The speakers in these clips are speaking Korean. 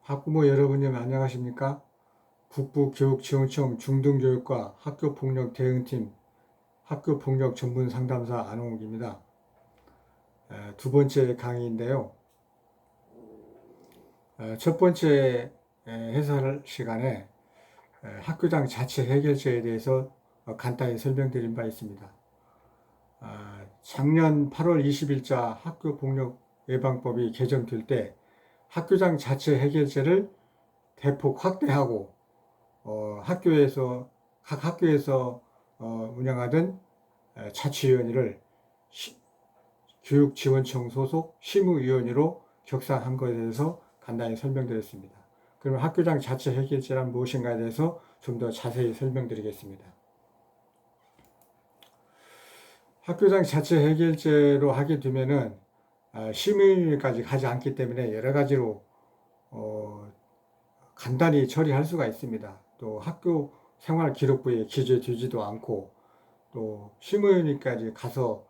학부모 여러분님 안녕하십니까? 북부교육지원청 중등교육과 학교폭력 대응팀 학교폭력 전문 상담사 안홍욱입니다. 두 번째 강의인데요. 첫 번째 해설 시간에 학교장 자체 해결제에 대해서 간단히 설명드린 바 있습니다. 작년 8월 20일자 학교폭력 예방법이 개정될 때 학교장 자체 해결제를 대폭 확대하고 각 학교에서 운영하던 자치위원회를 교육지원청 소속 심의위원회로 격상한 것에 대해서 간단히 설명드렸습니다. 그러면 학교장 자체 해결제란 무엇인가에 대해서 좀 더 자세히 설명드리겠습니다. 학교장 자체 해결제로 하게 되면은 심의위원회까지 가지 않기 때문에 여러 가지로 간단히 처리할 수가 있습니다. 또 학교 생활기록부에 기재되지도 않고 또 심의위원회까지 가서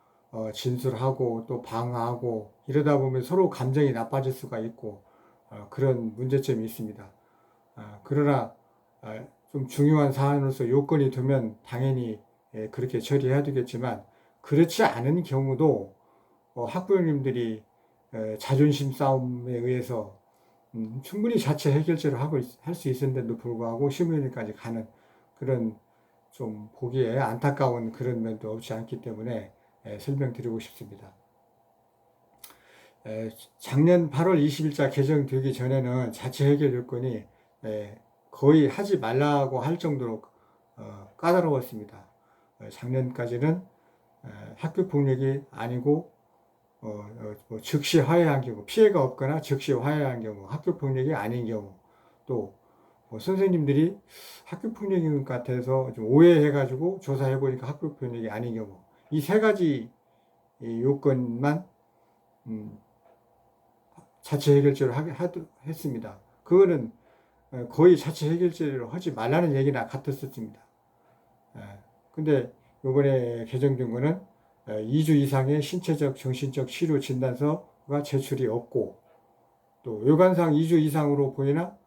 진술하고 또 방어하고 이러다 보면 서로 감정이 나빠질 수가 있고 그런 문제점이 있습니다. 그러나 좀 중요한 사안으로서 요건이 되면 당연히 그렇게 처리해야 되겠지만 그렇지 않은 경우도 학부모님들이 자존심 싸움에 의해서 충분히 자체 해결제를 할 수 있었는데도 불구하고 심의위원회까지 가는 그런 좀 보기에 안타까운 그런 면도 없지 않기 때문에 설명드리고 싶습니다. 작년 8월 20일자 개정되기 전에는 자체 해결 요건이 거의 하지 말라고 할 정도로 까다로웠습니다. 작년까지는 학교 폭력이 아니고 뭐 즉시 화해한 경우, 피해가 없거나 즉시 화해한 경우, 학교 폭력이 아닌 경우, 또 뭐 선생님들이 학교 폭력인 것 같아서 좀 오해해가지고 조사해보니까 학교 폭력이 아닌 경우, 이 세 가지 요건만 자체 해결제로 했습니다. 그거는 거의 자체 해결제로 하지 말라는 얘기나 같았었습니다. 근데 이번에 개정된 거는 2주 이상의 신체적, 정신적 치료 진단서가 제출이 없고 또 요관상 2주 이상으로 보이나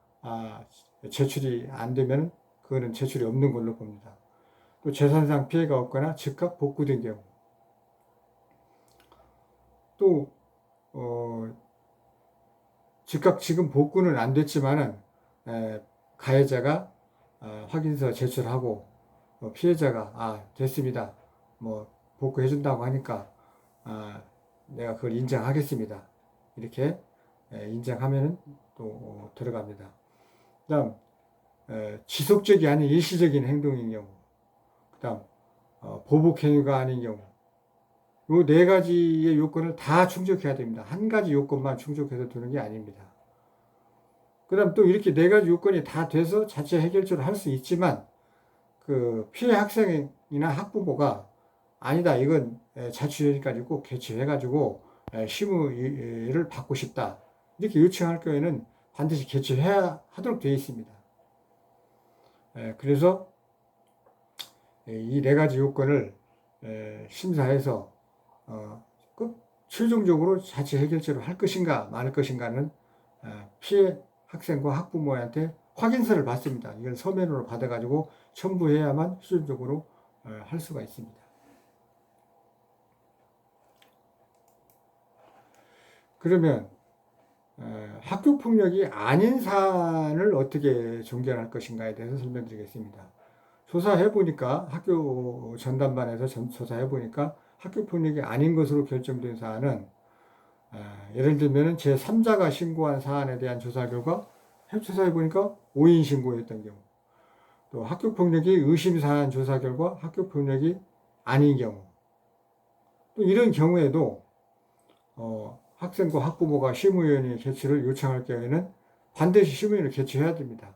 제출이 안 되면 그거는 제출이 없는 걸로 봅니다. 또 재산상 피해가 없거나 즉각 복구된 경우 또 즉각 지금 복구는 안 됐지만은 가해자가 확인서 제출하고 피해자가 됐습니다. 뭐 복구해준다고 하니까 내가 그걸 인정하겠습니다. 이렇게 인정하면 또 들어갑니다. 그다음 지속적이 아닌 일시적인 행동인 경우, 그다음 보복 행위가 아닌 경우, 이 네 가지의 요건을 다 충족해야 됩니다. 한 가지 요건만 충족해서 되는 게 아닙니다. 그다음 또 이렇게 네 가지 요건이 다 돼서 자체 해결제를 할 수 있지만 그 피해 학생이나 학부모가 아니다, 이건 자치위원회까지 꼭 개최해가지고 심의를 받고 싶다, 이렇게 요청할 경우에는 반드시 개최해야 하도록 되어 있습니다. 그래서 이 네 가지 요건을 심사해서 꼭 최종적으로 자체 해결제로 할 것인가 말 것인가는 피해 학생과 학부모한테 확인서를 받습니다. 이걸 서면으로 받아가지고 첨부해야만 최종적으로 할 수가 있습니다. 그러면 학교 폭력이 아닌 사안을 어떻게 종결할 것인가에 대해서 설명드리겠습니다. 조사해 보니까 학교 전담반에서 조사해 보니까 학교 폭력이 아닌 것으로 결정된 사안은 예를 들면 제3자가 신고한 사안에 대한 조사 결과 조사해 보니까 5인 신고였던 경우, 또 학교 폭력이 의심 사안 조사 결과 학교 폭력이 아닌 경우, 또 이런 경우에도 학생과 학부모가 심의위원회 개최를 요청할 경우에는 반드시 심의위원회 개최해야 됩니다.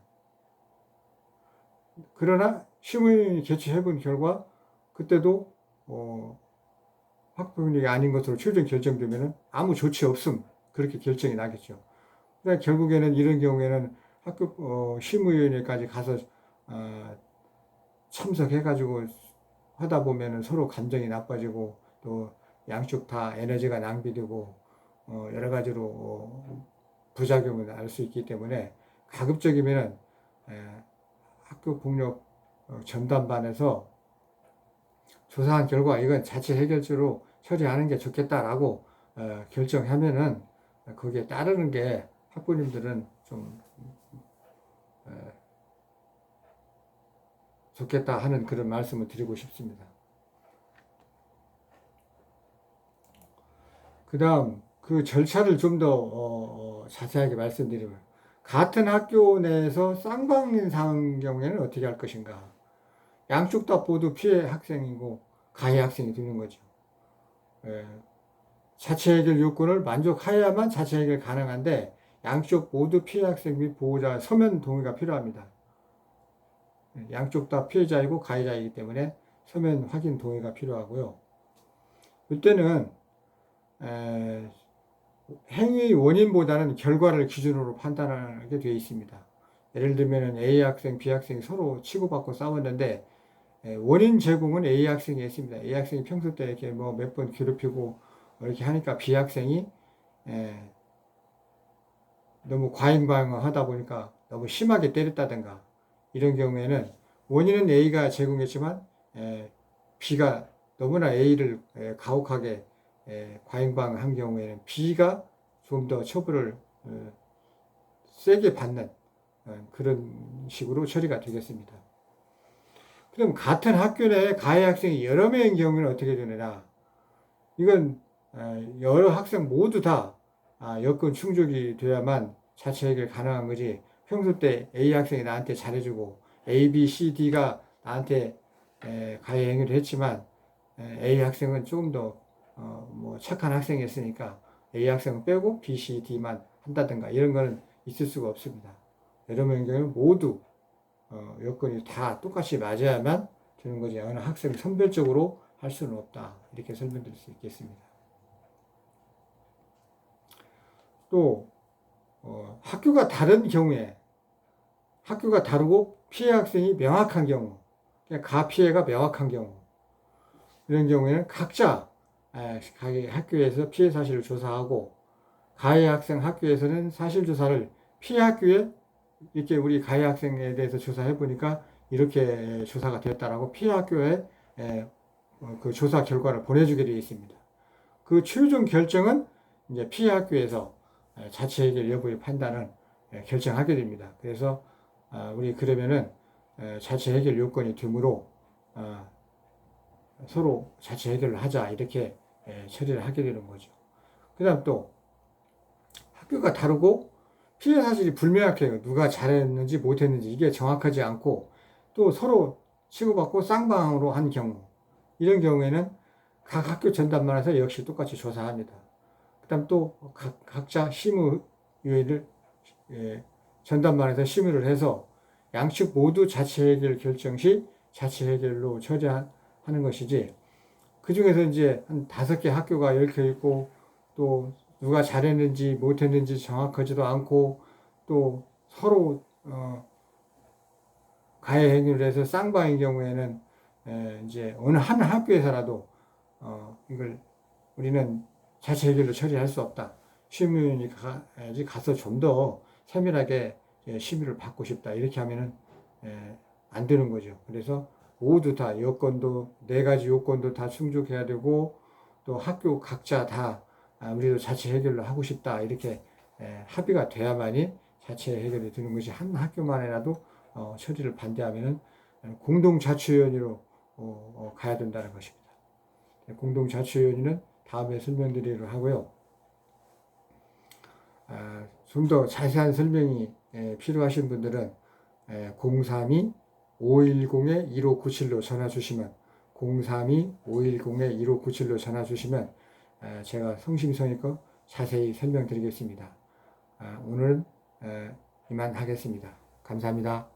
그러나 심의위원회 개최해본 결과 그때도 학교 폭력이 아닌 것으로 최종 결정되면 아무 조치 없음, 그렇게 결정이 나겠죠. 그러니까 결국에는 이런 경우에는 학교 심의위원회까지 가서 참석해가지고 하다 보면은 서로 감정이 나빠지고 또 양쪽 다 에너지가 낭비되고 여러 가지로 부작용을 알 수 있기 때문에 가급적이면은 학교 폭력 전담반에서 조사한 결과 이건 자체 해결제로 처리하는 게 좋겠다라고 결정하면은 거기에 따르는 게 학부모님들은 좀 좋겠다 하는 그런 말씀을 드리고 싶습니다. 그 다음 그 절차를 좀 더 자세하게 말씀드리면, 같은 학교 내에서 쌍방인 상황 경우에는 어떻게 할 것인가. 양쪽 다 모두 피해 학생이고 가해 학생이 되는 거죠. 예, 자체 해결 요건을 만족하여야만 자체 해결 가능한데 양쪽 모두 피해 학생 및 보호자 서면 동의가 필요합니다. 양쪽 다 피해자이고 가해자이기 때문에 서면 확인 동의가 필요하고요. 이때는 행위 원인보다는 결과를 기준으로 판단하게 되어 있습니다. 예를 들면 A 학생, B 학생이 서로 치고받고 싸웠는데 원인 제공은 A 학생이 했습니다. A 학생이 평소 때 이렇게 뭐 몇 번 괴롭히고 이렇게 하니까 B 학생이 너무 과잉반응을 하다 보니까 너무 심하게 때렸다든가, 이런 경우에는 원인은 A가 제공했지만 B가 너무나 A를 가혹하게 과잉반응한 경우에는 B가 좀 더 처벌을 세게 받는 그런 식으로 처리가 되겠습니다. 그럼 같은 학교 내에 가해 학생이 여러 명인 경우는 어떻게 되느냐? 이건 여러 학생 모두 다 여건 충족이 돼야만 자체 해결 가능한 거지. 평소 때 A 학생이 나한테 잘해주고 A, B, C, D가 나한테 가해 행위를 했지만 A 학생은 조금 더 뭐 착한 학생이었으니까 A 학생은 빼고 B, C, D만 한다든가 이런 거는 있을 수가 없습니다. 여러 명의 경우는 모두 여건이 다 똑같이 맞아야만 되는 거지. 어느 학생을 선별적으로 할 수는 없다. 이렇게 설명드릴 수 있겠습니다. 또 학교가 다른 경우에, 학교가 다르고 피해 학생이 명확한 경우, 가피해가 명확한 경우, 이런 경우에는 각자 자기 학교에서 피해 사실을 조사하고, 가해 학생 학교에서는 사실 조사를 피해 학교에 이렇게 우리 가해 학생에 대해서 조사해 보니까 이렇게 조사가 되었다라고 피해 학교에 그 조사 결과를 보내주게 되어 있습니다. 그 최종 결정은 이제 피해 학교에서 자체 해결 여부의 판단을 결정하게 됩니다. 그래서 우리 그러면은 자체 해결 요건이 되므로 서로 자체 해결을 하자, 이렇게 처리를 하게 되는 거죠. 그 다음 또 학교가 다르고 피해 사실이 불명확해요. 누가 잘했는지 못했는지 이게 정확하지 않고 또 서로 치고받고 쌍방으로 한 경우, 이런 경우에는 각 학교 전담반에서 역시 똑같이 조사합니다. 그 다음 또 각자 심의를 전담반에서 심의를 해서 양측 모두 자체 해결 결정 시 자체 해결로 처리하는 것이지, 그 중에서 이제 한 5개 학교가 얽혀 있고 또 누가 잘했는지 못했는지 정확하지도 않고 또 서로 가해 행위를 해서 쌍방인 경우에는 이제 어느 한 학교에서라도 이걸 우리는 자체 해결로 처리할 수 없다. 심의위원이 가서 좀 더 세밀하게 심의를 받고 싶다. 이렇게 하면은 안 되는 거죠. 그래서 모두 다 여건도 4가지 요건도 다 충족해야 되고 또 학교 각자 다 우리도 자체 해결로 하고 싶다. 이렇게 합의가 돼야만이 자체 해결이 되는 것이, 한 학교만이라도 처리를 반대하면은 공동자치위원회로 가야 된다는 것입니다. 공동자치위원회는 다음에 설명드리도록 하고요. 좀 더 자세한 설명이 필요하신 분들은 032-510-1597로 전화 주시면 032-510-1597로 전화 주시면 제가 성심성의껏 자세히 설명드리겠습니다. 오늘은 이만 하겠습니다. 감사합니다.